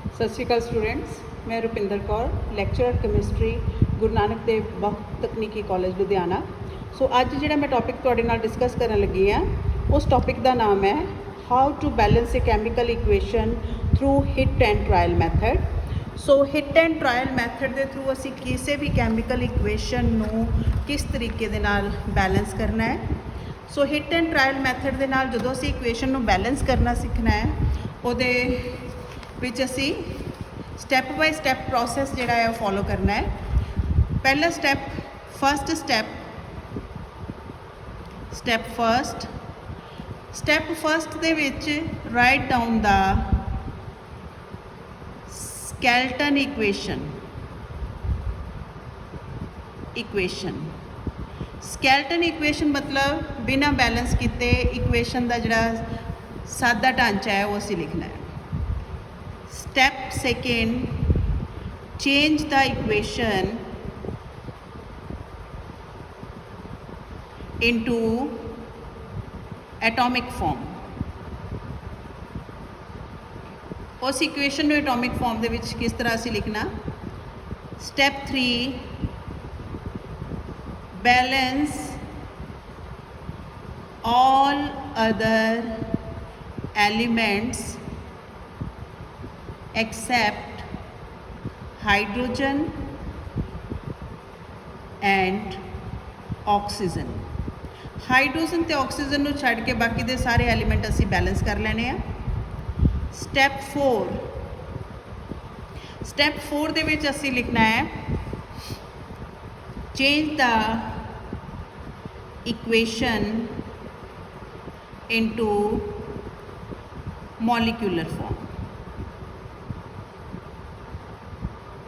ਸਤਿ ਸ਼੍ਰੀ ਅਕਾਲ ਸਟੂਡੈਂਟਸ, ਮੈਂ Rupinder Kaur, lecturer chemistry Guru Nanak Dev ਬਹੁ ਤਕਨੀਕੀ ਕਾਲਜ ਲੁਧਿਆਣਾ। ਸੋ ਅੱਜ ਜਿਹੜਾ ਮੈਂ ਟੌਪਿਕ ਤੁਹਾਡੇ ਨਾਲ ਡਿਸਕਸ ਕਰਨ ਲੱਗੀ ਹਾਂ, ਉਸ ਟੌਪਿਕ ਦਾ ਨਾਮ ਹੈ how to balance a chemical equation through hit and trial method. So hit and trial method ਦੇ ਥਰੂ ਅਸੀਂ ਕਿਸੇ ਵੀ ਕੈਮੀਕਲ ਇਕੁਏਸ਼ਨ ਨੂੰ ਕਿਸ ਤਰੀਕੇ ਦੇ ਨਾਲ ਬੈਲੈਂਸ ਕਰਨਾ ਹੈ। ਸੋ ਹਿੱਟ ਐਂਡ ਟਰਾਇਲ ਮੈਥਡ ਦੇ ਨਾਲ ਜਦੋਂ ਅਸੀਂ ਇਕੁਏਸ਼ਨ ਨੂੰ ਬੈਲੈਂਸ ਕਰਨਾ ਸਿੱਖਣਾ ਹੈ, ਉਹਦੇ ਵਿੱਚ ਅਸੀਂ ਸਟੈਪ ਬਾਈ ਸਟੈਪ ਪ੍ਰੋਸੈਸ ਜਿਹੜਾ ਹੈ ਉਹ ਫੋਲੋ ਕਰਨਾ ਹੈ। ਪਹਿਲਾ ਫਸਟ ਸਟੈਪ ਦੇ ਵਿੱਚ ਰਾਈਟ ਡਾਊਨ ਦਾ ਸਕੈਲਟਨ ਸਕੈਲਟਨ ਇਕੁਏਸ਼ਨ ਮਤਲਬ ਬਿਨਾਂ ਬੈਲੈਂਸ ਕੀਤੇ ਇਕੁਏਸ਼ਨ ਦਾ ਜਿਹੜਾ ਸਾਦਾ ਢਾਂਚਾ ਹੈ ਉਹ ਅਸੀਂ ਲਿਖਣਾ ਹੈ। Step second, change the equation into atomic form। उस इक्वेशन ਨੂੰ atomic form ਦੇ ਵਿੱਚ किस तरह ਅਸੀਂ ਲਿਖਣਾ। Step 3, balance all other elements except hydrogen and oxygen। Hydrogen ਤੇ ਆਕਸੀਜਨ ਨੂੰ ਛੱਡ ਕੇ ਬਾਕੀ ਦੇ ਸਾਰੇ ਐਲੀਮੈਂਟ ਅਸੀਂ ਬੈਲੈਂਸ ਕਰ ਲੈਣੇ ਆ। ਸਟੈਪ 4 ਦੇ ਵਿੱਚ ਅਸੀਂ ਲਿਖਣਾ ਹੈ change the equation into molecular form.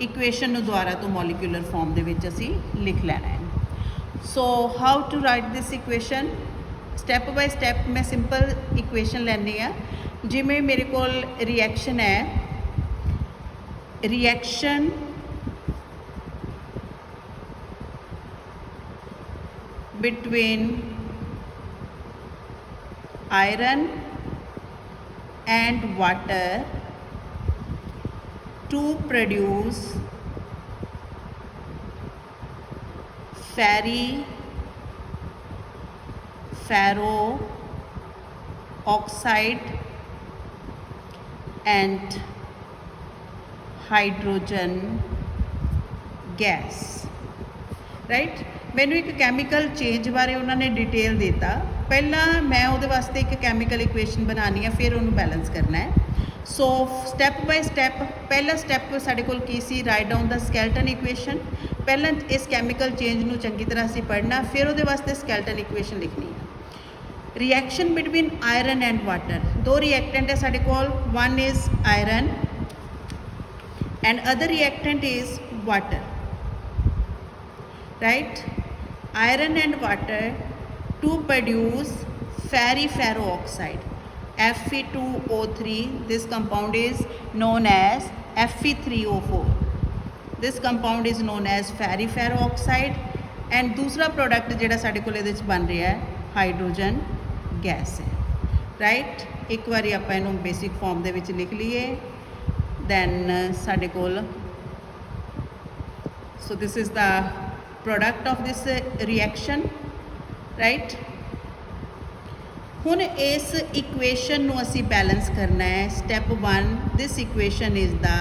Equation ਨੂੰ ਦੁਬਾਰਾ ਤੋਂ ਮੋਲੀਕੂਲਰ ਫਾਰਮ ਦੇ ਵਿੱਚ ਅਸੀਂ ਲਿਖ ਲੈਣਾ ਹੈ। So how to write this equation, step by step ਮੈਂ ਸਿੰਪਲ ਇਕੁਏਸ਼ਨ ਲੈਣੀ ਆ। ਜਿਵੇਂ ਮੇਰੇ ਕੋਲ ਰਿਐਕਸ਼ਨ ਹੈ, reaction between iron and water to produce ferro oxide and hydrogen gas, right। ਮੈਨੂੰ ਇੱਕ ਕੈਮੀਕਲ ਚੇਂਜ ਬਾਰੇ ਉਹਨਾਂ ਨੇ ਡਿਟੇਲ ਦਿੱਤਾ। ਪਹਿਲਾਂ ਮੈਂ ਉਹਦੇ ਵਾਸਤੇ ਇੱਕ ਕੈਮੀਕਲ ਇਕੁਏਸ਼ਨ ਬਣਾਉਣੀ ਹੈ, ਫਿਰ ਉਹਨੂੰ ਬੈਲੈਂਸ ਕਰਨਾ ਹੈ। ਸੋ ਸਟੈਪ ਬਾਈ ਸਟੈਪ ਪਹਿਲਾ ਸਟੈਪ ਸਾਡੇ ਕੋਲ ਕੀ ਸੀ, ਰਾਈਟ ਡਾਊਨ ਦਾ ਸਕੈਲਟਨ ਇਕੁਏਸ਼ਨ। ਪਹਿਲਾਂ ਇਸ ਕੈਮੀਕਲ ਚੇਂਜ ਨੂੰ ਚੰਗੀ ਤਰ੍ਹਾਂ ਅਸੀਂ ਪੜ੍ਹਨਾ, ਫਿਰ ਉਹਦੇ ਵਾਸਤੇ ਸਕੈਲਟਨ ਇਕੁਏਸ਼ਨ ਲਿਖਣੀ ਹੈ। Reaction between iron and water, ਦੋ ਰਿਐਕਟੈਂਟ ਹੈ ਸਾਡੇ ਕੋਲ, one is iron and other reactant is water, right. Iron and water to produce ferro oxide Fe2O3, this compound is known as Fe3O4, this compound is known as ferro oxide and दूसरा product ਜਿਹੜਾ ਸਾਡੇ ਕੋਲ ਇਹਦੇ ਵਿੱਚ ਬਣ ਰਿਹਾ ਹੈ hydrogen gas ਹੈ, ਰਾਈਟ। ਇੱਕ ਵਾਰੀ ਆਪਾਂ ਇਹਨੂੰ ਬੇਸਿਕ ਫਾਰਮ ਦੇ ਵਿੱਚ ਲਿਖ ਲਈਏ, ਦੈਨ ਸਾਡੇ ਕੋਲ so this is the product of this reaction, right. ਹੁਣ ਇਸ ਇਕੁਏਸ਼ਨ ਨੂੰ ਅਸੀਂ ਬੈਲੈਂਸ ਕਰਨਾ ਹੈ। Step 1, this equation is the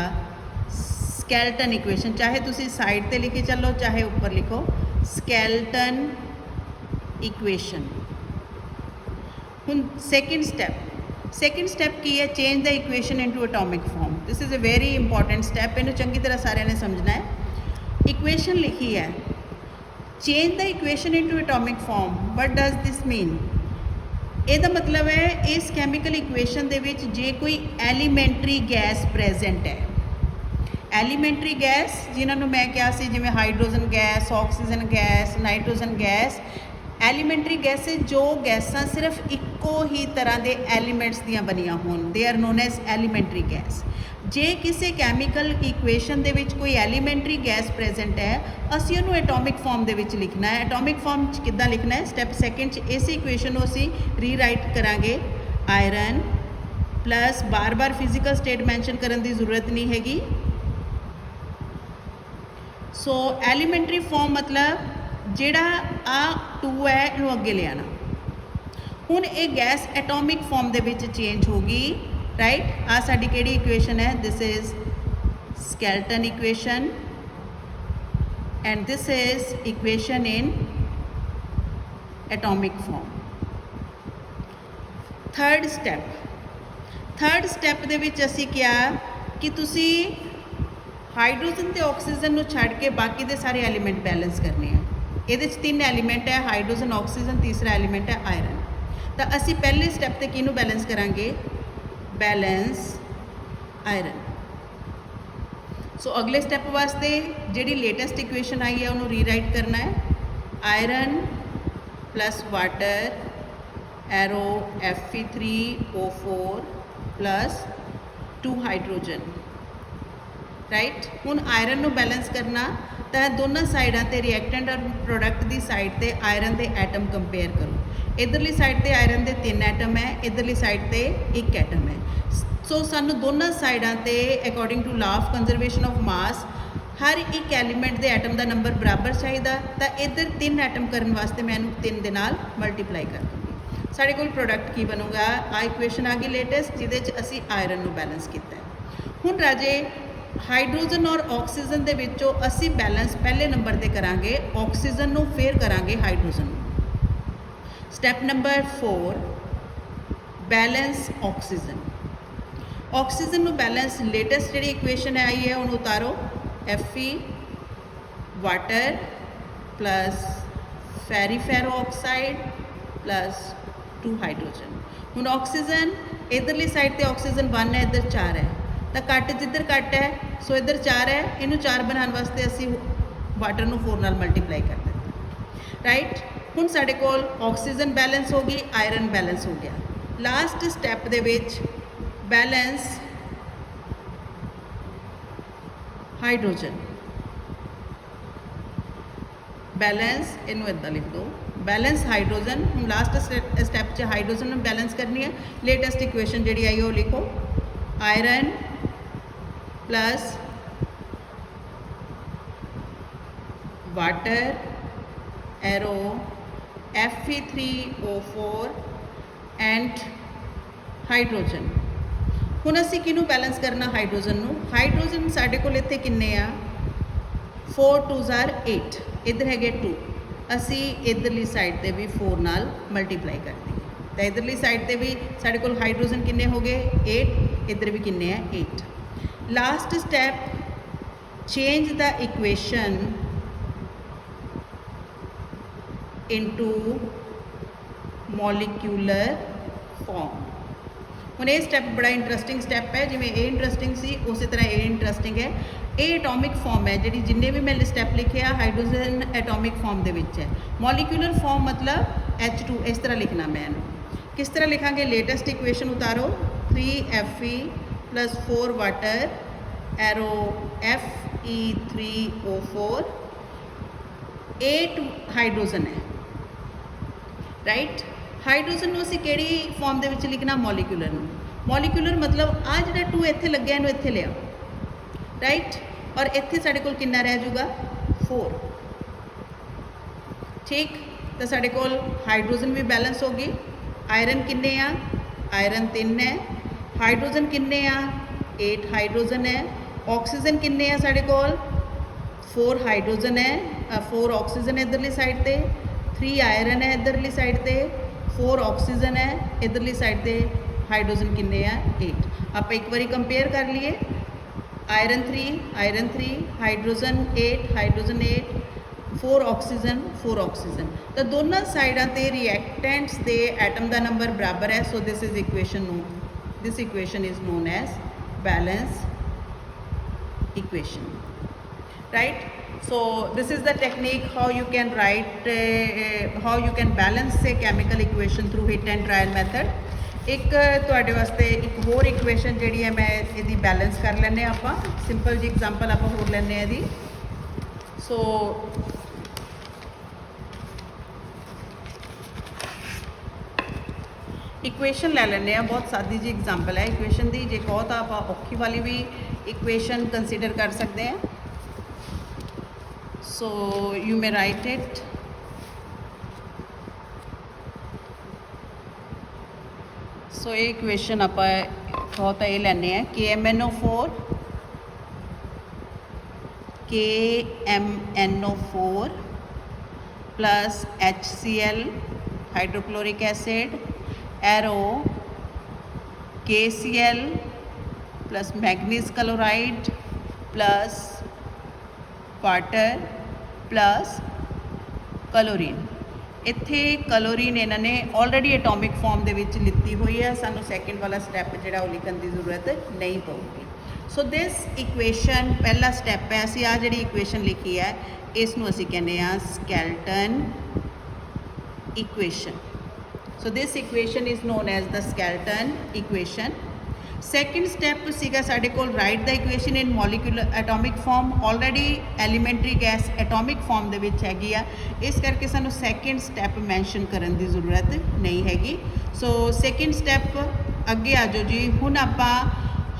skeleton equation, ਚਾਹੇ ਤੁਸੀਂ ਸਾਈਡ ਤੇ ਲਿਖੀ ਚੱਲੋ ਚਾਹੇ ਉੱਪਰ ਲਿਖੋ, ਸਕੈਲਟਨ ਇਕੁਏਸ਼ਨ। ਹੁਣ ਸੈਕਿੰਡ ਸਟੈਪ ਕੀ ਹੈ, change the equation into atomic form. This is a very important step, ਇਹਨੂੰ ਚੰਗੀ ਤਰ੍ਹਾਂ ਸਾਰਿਆਂ ਨੇ ਸਮਝਣਾ ਹੈ। ਇਕੁਏਸ਼ਨ ਲਿਖੀ ਹੈ, change the equation into atomic form, what does this mean. ਇਹਦਾ ਮਤਲਬ ਹੈ ਇਸ ਕੈਮੀਕਲ ਇਕੁਏਸ਼ਨ ਦੇ ਵਿੱਚ ਜੇ ਕੋਈ ਐਲੀਮੈਂਟਰੀ ਗੈਸ ਪ੍ਰੈਜ਼ੈਂਟ ਹੈ, ਐਲੀਮੈਂਟਰੀ ਗੈਸ ਜਿਨ੍ਹਾਂ ਨੂੰ ਮੈਂ ਕਿਹਾ ਸੀ ਜਿਵੇਂ hydrogen gas, oxygen gas, nitrogen gas, elementary gases ਜੋ ਗੈਸਾਂ ਸਿਰਫ ਇੱਕੋ ਹੀ ਤਰ੍ਹਾਂ ਦੇ ਐਲੀਮੈਂਟਸ ਦੀਆਂ ਬਣੀਆਂ ਹੋਣ, they are non as elementary gas. ਜੇ ਕਿਸੇ ਕੈਮੀਕਲ ਇਕੁਏਸ਼ਨ ਦੇ ਵਿੱਚ ਕੋਈ ਐਲੀਮੈਂਟਰੀ ਗੈਸ ਪ੍ਰੈਜ਼ੈਂਟ ਹੈ, ਅਸੀਂ ਉਹਨੂੰ ਐਟੋਮਿਕ ਫਾਰਮ ਦੇ ਵਿੱਚ ਲਿਖਣਾ ਹੈ। ਐਟੋਮਿਕ ਫਾਰਮ 'ਚ ਕਿੱਦਾਂ ਲਿਖਣਾ ਹੈ, ਸਟੈਪ ਸੈਕਿੰਡ 'ਚ ਇਸੇ ਇਕੁਏਸ਼ਨ ਨੂੰ ਅਸੀਂ ਰੀਰਾਈਟ ਕਰਾਂਗੇ, ਆਇਰਨ प्लस बार बार फिजिकल स्टेट मैंशन करने की जरूरत नहीं हैगी। सो एलीमेंटरी फॉर्म मतलब जिहड़ा आ 2 है इनू अगे ले आना। हुण ये गैस एटॉमिक फॉर्म दे विच चेंज होगी, राइट। आ साडी किहड़ी इक्वेशन है, this is skeleton equation and this is equation in atomic form. Third step दे विच असी क्या कि तुसी हाइड्रोजन ते ऑक्सीजन नूं छड्ड के बाकी दे सारे एलीमेंट बैलेंस करने हैं। इहदे च 3 एलीमेंट है, हाइड्रोजन, ऑक्सीजन, तीसरा एलीमेंट है आयरन। तो असी पहले स्टैप ते किहनूं बैलेंस करांगे, बैलेंस आयरन। सो अगले स्टैप वास्ते जिहड़ी लेटेस्ट इक्वेशन आई है उन्होंने रीराइट करना है, iron plus water arrow Fe3O4 plus 2 hydrogen, right. हुण आयरन नूं बैलेंस करना तो दोनों साइडों ते रिएक्टेंट और प्रोडक्ट की साइड ते आयरन के एटम कंपेयर करो। इधरली साइड ते आयरन के 3 एटम है, इधरली साइड ते 1 एटम है। सो सानू दोनों साइडों ते according to law of conservation of mass हर एक एलीमेंट के एटम का नंबर बराबर चाहिए। तो इधर 3 एटम करने वास्ते मैं इनू 3 दे नाल मल्टीप्लाई कर दूँगी। साढ़े कोल प्रोडक्ट की बनूगा, आ इक्वेशन आ गई लेटेस्ट जिहदे असी आयरन नू बैलेंस किया है। हुण राजे हाइड्रोजन और ऑक्सीजन दे विचों असी बैलेंस पहले नंबर ते करांगे ऑक्सीजन नू, फिर करांगे हाइड्रोजन नू। Step number 4 balance oxygen. Oxygen नू बैलेंस लेटेस्ट जिहड़ी इक्वेशन आई है उन्होंने उतारो, Fe वाटर प्लस फेरीफेरो ऑक्साइड प्लस 2 हाइड्रोजन। हुण ऑक्सीजन इधरली साइड ते ऑक्सीजन 1 है, इधर 4 है, तो कट जिधर कट है, सो इधर 4 है, इनू 4 बनाने वास्ते असी वाटर नू 4 नाल मल्टीप्लाई कर देते, राइट। हुण साडे कोल ऑक्सीजन बैलेंस हो गई, आयरन बैलेंस हो गया। लास्ट स्टैप दे विच बैलेंस हाइड्रोजन, बैलेंस इनू इदा लिख दो, बैलेंस हाइड्रोजन। हम लास्ट स्टैप च हाइड्रोजन में बैलेंस करनी है। लेटेस्ट इक्वेशन जी आई वो लिखो, iron plus water arrow Fe3O4 and hydrogen. हुण असी किनू बैलेंस करना, हाइड्रोजन नू। हाइड्रोजन साडे कोल इत्थे किन्ने आ, 4 2s are 8, इधर है 2, असी इधरली साइड ते भी 4 नाल मल्टीप्लाई कर दी। तो इधरली साइड ते भी साडे कोल हाइड्रोजन किन्ने हो गए 8, इधर भी किन्ने है 8। Last step change the equation into molecular form. हुण ये स्टैप बड़ा इंटरस्टिंग स्टैप है, जिवें ये इंटरस्टिंग सी उस तरह ये इंटरस्टिंग है। ये एटॉमिक फॉर्म है, जी जिन्ने भी मैं स्टैप लिखे आ हाइड्रोजन एटॉमिक फॉर्म दे विच है। मॉलिक्यूलर फॉर्म मतलब H2, इस तरह लिखना। मैं किस तरह लिखांगे, लेटेस्ट इक्वेशन उतारो, 3Fe plus 4 water arrow Fe3O4, 8 hydrogen है, राइट। हाइड्रोजन नूं असीं किहड़ी फॉर्म दे विच लिखना, मॉलिक्यूलर नूं। मॉलिक्यूलर मतलब आ जिहड़ा 2 इत्थे लग्गिआ इहनूं इत्थे लिया, राइट। और इत्थे साडे कोल कितना रह जाऊगा 4, ठीक। तो साडे कोल हाइड्रोजन भी बैलेंस होगी। आयरन किन्ने आ, आयरन 3 है, हाइड्रोजन किन्ने आ 8 हाइड्रोजन है, ऑक्सीजन किन्ने आ साडे कोल 4 हाइड्रोजन है, 4 ऑक्सीजन इधरली साइड ते, 3 आयरन है इधरली साइड ते, 4 ऑक्सीजन है इधरली साइड ते, हाइड्रोजन किन्ने आ 8। आप एक बारी कंपेयर कर लिए, आयरन 3 हाइड्रोजन 8 4 ऑक्सीजन। तो दोनों साइडों ते रिएक्टेंट्स दे एटम का नंबर बराबर है। So this equation is known as balance equation, right. So this is the technique how you can write how you can balance a chemical equation through hit and trial method। एक तुहाडे वास्ते एक होर equation जिहड़ी है मैं इहदी balance कर लैने आपां, सिंपल जी एग्जांपल आपां होर लैने इहदी। सो ਇਕੁਏਸ਼ਨ ਲੈ ਲੈਂਦੇ ਆ, ਬਹੁਤ ਸਾਦੀ ਜੀ ਐਗਜ਼ਾਮਪਲ ਹੈ ਇਕੁਏਸ਼ਨ ਦੀ। ਜੇ ਕਹੋ ਤਾਂ ਆਪਾਂ ਔਖੀ ਵਾਲੀ ਵੀ ਇਕੁਏਸ਼ਨ ਕੰਸੀਡਰ ਕਰ ਸਕਦੇ ਹਾਂ। So you may write it. So ਇਹ ਇਕੁਏਸ਼ਨ ਆਪਾਂ ਕਹੋ ਤਾਂ ਇਹ ਲੈਂਦੇ ਆ KMnO4 KMnO4 plus HCl hydrochloric acid arrow KCl plus manganese chloride plus water plus chlorine। ਇੱਥੇ ਕਲੋਰੀਨ ਇਹਨਾਂ ਨੇ ਆਲਰੇਡੀ ਐਟੋਮਿਕ ਫਾਰਮ ਦੇ ਵਿੱਚ ਲਿੱਤੀ ਹੋਈ ਹੈ, ਸਾਨੂੰ ਸੈਕਿੰਡ ਵਾਲਾ ਸਟੈਪ ਜਿਹੜਾ ਉਹ ਲਿਖਣ ਦੀ ਜ਼ਰੂਰਤ ਨਹੀਂ ਪਊਗੀ। ਸੋ ਦਿਸ ਇਕੁਏਸ਼ਨ ਪਹਿਲਾ ਸਟੈਪ ਹੈ। ਅਸੀਂ ਆ ਜਿਹੜੀ ਇਕੁਏਸ਼ਨ ਲਿਖੀ ਹੈ ਇਸ ਨੂੰ ਅਸੀਂ ਕਹਿੰਦੇ ਆ skeleton equation. So this equation is known as the skeleton equation. Second step ਸੀਗਾ ਸਾਡੇ ਕੋਲ write the equation in molecular atomic form. Already elementary gas atomic form ਦੇ ਵਿੱਚ ਹੈਗੀ ਆ, ਇਸ ਕਰਕੇ ਸਾਨੂੰ ਸੈਕਿੰਡ ਸਟੈਪ ਮੈਂਸ਼ਨ ਕਰਨ ਦੀ ਜ਼ਰੂਰਤ ਨਹੀਂ ਹੈਗੀ। ਸੋ ਸੈਕਿੰਡ ਸਟੈਪ ਅੱਗੇ ਆ ਜਾਓ ਜੀ। ਹੁਣ ਆਪਾਂ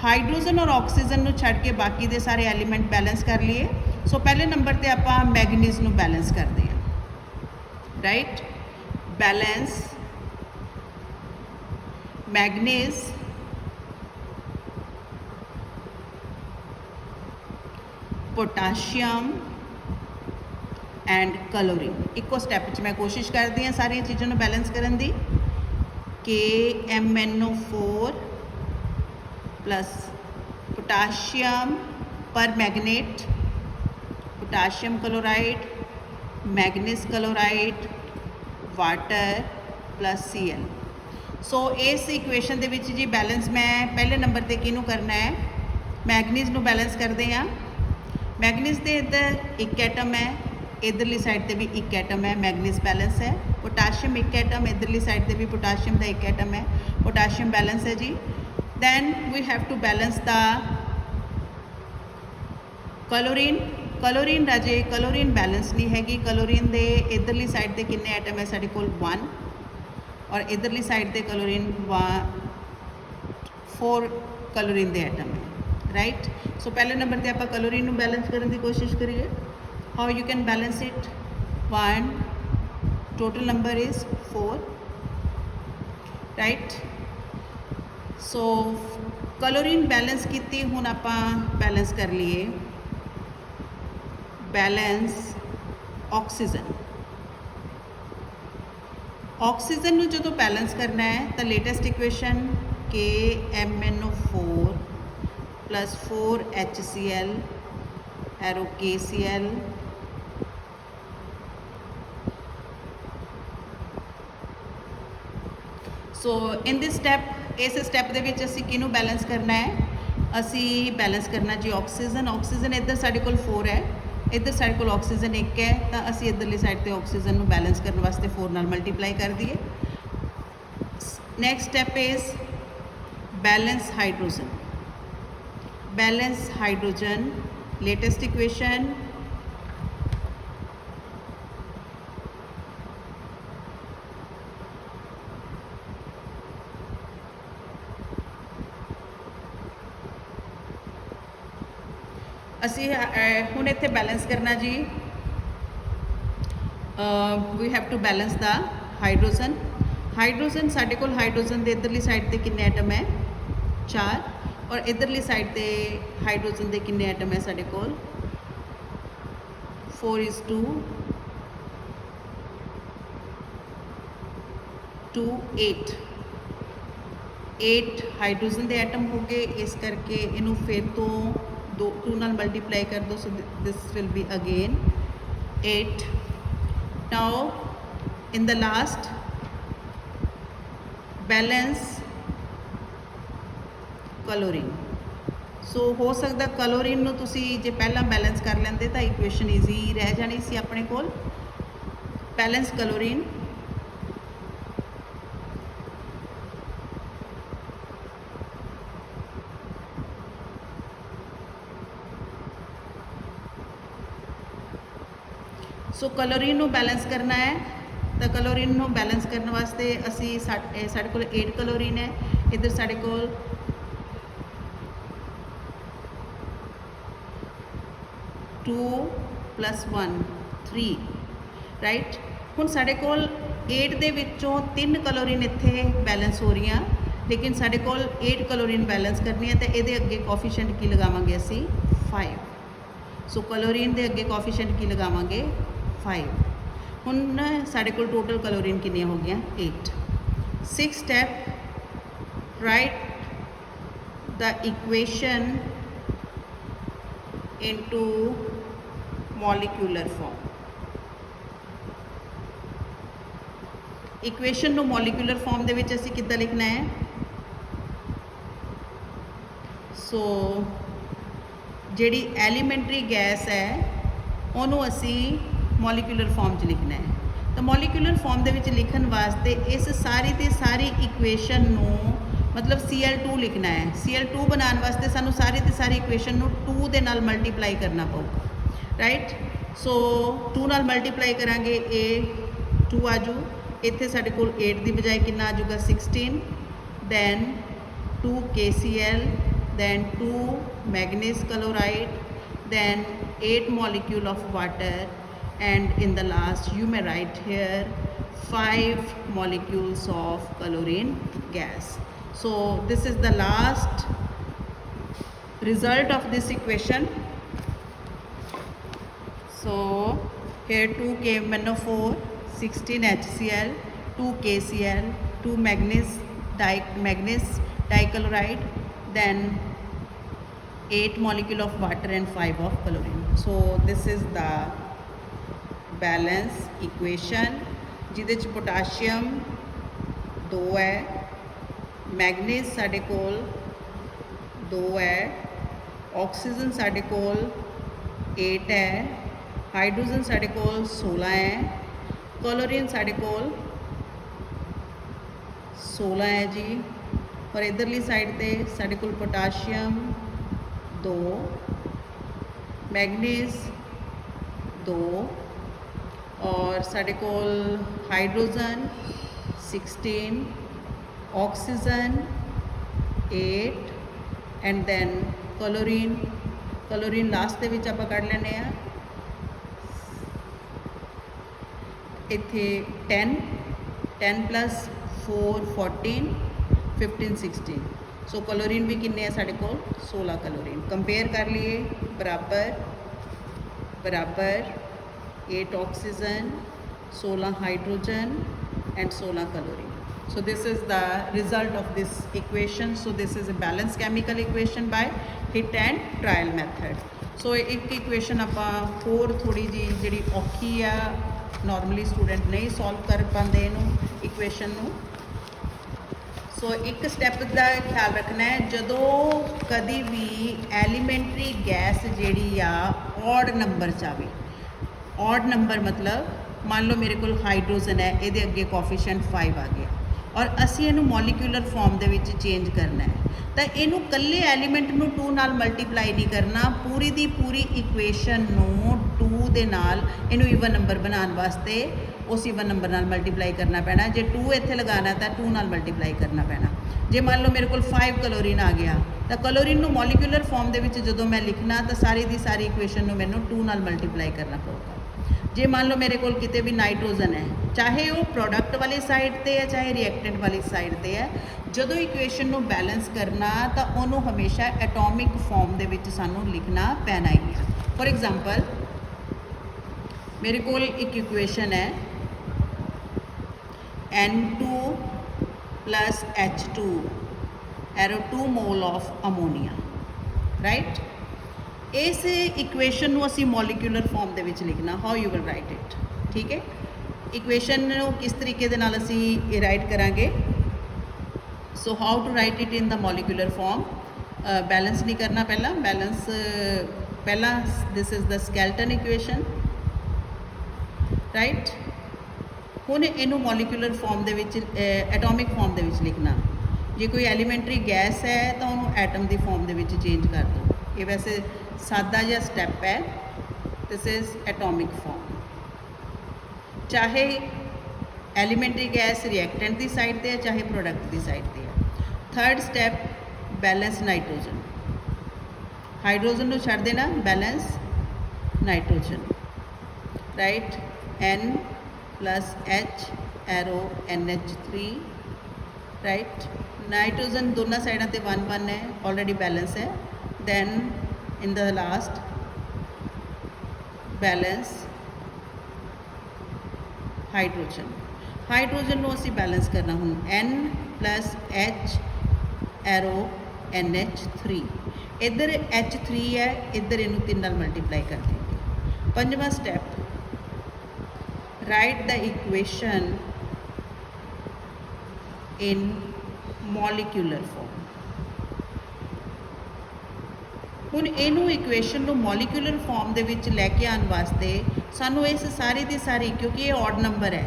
ਹਾਈਡਰੋਜਨ ਔਰ ਆਕਸੀਜਨ ਨੂੰ ਛੱਡ ਕੇ ਬਾਕੀ ਦੇ ਸਾਰੇ ਐਲੀਮੈਂਟ ਬੈਲੈਂਸ ਕਰ ਲਈਏ। ਸੋ ਪਹਿਲੇ ਨੰਬਰ ਤੇ ਆਪਾਂ ਮੈਗਨੀਜ਼ ਨੂੰ ਬੈਲੈਂਸ ਕਰਦੇ ਹਾਂ, right. Balance manganese potassium and chlorine. इको स्टैप मैं कोशिश करती हाँ सारिया चीज़ों बैलेंस करने की। KMnO4 प्लस पोटाशियम पर magnet, potassium chloride, manganese chloride, water plus Cl। सो इस इक्वेशन के जी बैलेंस मैं पहले नंबर पर किनू करना है, मैगनीज नू बैलेंस करते हैं। मैगनीज के इधर एक एटम है, इधरली साइड पे भी एक एटम है, मैगनीज बैलेंस है। पोटाशियम एक एटम, इधरली साइड पे भी पोटाशियम का एक एटम है, पोटाशियम बैलेंस है जी। Then we have to balance the chlorine. Chlorine राजे क्लोरीन बैलेंस नहीं हैगी। क्लोरीन दे इधरली साइड पे कितने एटम है साढ़े कोल 1 और इधरली साइड पे क्लोरीन 4 क्लोरीन दे एटम है, राइट। सो पहले नंबर पे आप क्लोरीन को बैलेंस करने की कोशिश करिए। How you can balance it? 1 total number is 4, right. So chlorine balance की हुण आप बैलेंस कर लिए बैलेंस ऑक्सीजन। ऑक्सीजन में जो बैलेंस करना है तो latest equation KMnO4 plus 4HCl arrow KCl so in this step इस स्टैप दे विच असीं किनू बैलेंस करना है, असी बैलेंस करना जी ऑक्सीजन। ऑक्सीजन इधर साढ़े कोल 4 है, इधर साढ़े कोल ऑक्सीजन 1 है, तो असी इधरली साइड ते ऑक्सीजन नू बैलेंस करने वास्ते 4 नाल मल्टीप्लाई कर दिए। Next step is balance hydrogen. Balance hydrogen latest equation असी हुण इत्थे बैलेंस करना जी। We have to balance the hydrogen. Hydrogen साढ़े कोल हाइड्रोजन के इधरली साइड पे कितने एटम है? 4 और इधरली साइड पे हाइड्रोजन के कितने एटम है साढ़े कोल? 4:2 to 8 हाइड्रोजन के एटम हो गए, इस करके इनू फिर तो 2 नाल मल्टीप्लाई कर दो। So this will be again 8। Now in the last balance chlorine. So हो सकता क्लोरीन नू तुसी जे पहला बैलेंस कर लेंदे तो इक्वेशन ईजी रह जानी सी अपने कोल। बैलेंस क्लोरीन सो क्लोरीन नू बैलेंस करना है तो क्लोरीन नूं बैलेंस करने वास्ते असी साडे कोल 8 क्लोरीन है, इधर साडे कोल 2 + 1 3 राइट। हुण साडे कोल 8 दे विच्चों 3 क्लोरीन इत्थे बैलेंस हो रही, लेकिन साडे कोल 8 क्लोरीन बैलेंस करनी है, तो ये अगे कोफिशिएंट की लगावांगे असी 5। सो क्लोरीन दे अगे कोफिशिएंट की लगावांगे 5। हुण साडे कोल टोटल क्लोरीन कितनी हो गई 8। 6 step write the equation into molecular form. Equation नूं मॉलिक्यूलर फॉर्म दे विच असीं किद्दां लिखना है? सो जिहड़ी एलीमेंटरी गैस है उहनूं असीं मॉलिक्यूलर फॉर्म च लिखना है। तो मॉलिक्यूलर फॉर्म दे विच लिखण वास्ते इस सारी दी सारी इक्वेशन नूं मतलब Cl2 लिखना है। Cl2 बनाने वास्ते सानू सारी दी सारी इक्वेशन नूं 2 दे नाल मल्टीप्लाई करना पऊगा राइट। सो 2 नाल मल्टीप्लाई करांगे ए 2 आजू, इत्थे साडे कोल 8 दी बजाय कितना आ जाऊगा 16, then 2 KCl, then 2 manganese chloride, then 8 molecule of water, and in the last you may write here 5 molecules of chlorine gas. So this is the last result of this equation. So here 2 KMnO4, 16 HCl, 2 KCl, 2 manganese dichloride, then 8 molecule of water and 5 of chlorine. So this is the balance equation जिहदे च potassium 2 है, manganese साडे कोल 2 है, oxygen साडे कोल 8 है, hydrogen साडे कोल 16 है, chlorine साडे कोल 16 है जी। और इधरली साइड पे साडे कोल पोटाशियम 2, मैगनीज 2 और साडे कोल hydrogen 16, oxygen 8 and then chlorine last दे विच आपां कढ लैने आ इत्थे 10 + 4 14 15 16। सो क्लोरीन भी किन्ने है साडे कोल 16 क्लोरीन। कंपेयर कर लिए बराबर 8 oxygen, 16 hydrogen and 16 chlorine. So this is the result of this equation. So this is a balanced chemical equation by hit and trial method. So एक equation ਆਪਾਂ ਹੋਰ थोड़ी जी ਜਿਹੜੀ ਔਖੀ ਆ नॉर्मली स्टूडेंट नहीं सॉल्व कर पाते इनू इक्वेशन नू। सो एक स्टैप का ख्याल रखना है जदों कभी भी एलीमेंटरी गैस जिहड़ी आ ऑड नंबर च आवे। ऑड नंबर मतलब मान लो मेरे को हाइड्रोजन है, ये अगे कोफिशिएंट 5 आ गया और असी इनू मॉलिक्यूलर फॉर्म दे विच चेंज करना है, तो इनू कल्ले एलीमेंट नू 2 नाल मल्टीप्लाई नहीं करना, पूरी दी पूरी इक्वेशन नू 2 दे नाल इनू ईवन नंबर बनाने वास्ते उस ईवन नंबर नाल मल्टीप्लाई करना पैना। जे 2 इत्थे लगाना तो 2 नाल मल्टीप्लाई करना पैना। जे मान लो मेरे को 5 क्लोरीन आ गया तो क्लोरीन नू मॉलिक्यूलर फॉर्म दे विच जदों मैं लिखना तो सारी दी सारी इक्वेशन नू मैनू 2 नाल मल्टीप्लाई करना पऊगा। जे मान लो मेरे को किते भी नाइट्रोजन है, चाहे वो प्रोडक्ट वाली साइड ते है चाहे रिएक्टेंट वाली साइड ते है, जदों इक्वेशन नू बैलेंस करना तो उन्होंने हमेशा एटॉमिक फॉर्म दे विच सानू लिखना पैना ही है। फॉर एग्जांपल मेरे को एक इक्वेशन है N2 + H2 arrow 2 mole of ammonia right. इस इक्वेशन नू असी मॉलिक्यूलर फॉर्म दे विच लिखना, how you will write it. ठीक है, इक्वेशन नू किस तरीके दे नाल असी राइट करांगे। So how to write it in the molecular form. Balance नहीं करना पहला, बैलेंस पहला this is the skeleton equation right. हुण इनू मॉलिक्यूलर फॉर्म दे विच एटॉमिक फॉर्म दे विच लिखना। जे कोई एलीमेंटरी गैस है तो उन्होंने एटम की फॉर्म दे विच चेंज कर दो। ये वैसे सादा जिहा स्टैप है, दिस इज़ एटॉमिक फॉर्म। चाहे ਐਲੀਮੈਂਟਰੀ ਗੈਸ ਰਿਐਕਟੈਂਟ ਦੀ ਸਾਈਡ ਤੇ ਹੈ ਚਾਹੇ ਪ੍ਰੋਡਕਟ ਦੀ ਸਾਈਡ ਤੇ ਹੈ। Third step balance nitrogen, hydrogen ਨੂੰ ਛੱਡ ਦੇਣਾ, balance nitrogen, right. N plus H arrow NH3, right. Nitrogen दोनों साइडों पे 1-1 है, ऑलरेडी बैलेंस है। Then in the last balance hydrogen, hydrogen को असी बैलेंस करना हूँ N plus H arrow NH3, इधर H3 है, इधर इनू 3 नाल मल्टीप्लाई कर देंगे। पंजवां step, write the equation in molecular form. हुण इनू इक्वेशन को मॉलिक्यूलर फॉर्म दे विच लैके आने वास्ते सानू इस सारी दी सारी, क्योंकि ये ऑड नंबर है,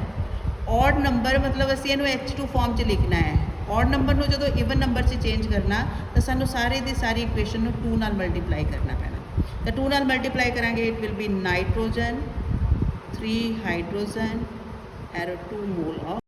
ऑड नंबर मतलब असी इनू H2 फॉर्म च लिखना है। ऑड नंबर को जो इवन नंबर से चेंज करना तो सानू सारी दी सारी इक्वेशन को 2 नाल मल्टीप्लाई करना पैना। तो 2 नाल मल्टीप्लाई करांगे, it will be nitrogen 3 hydrogen arrow 2 mole of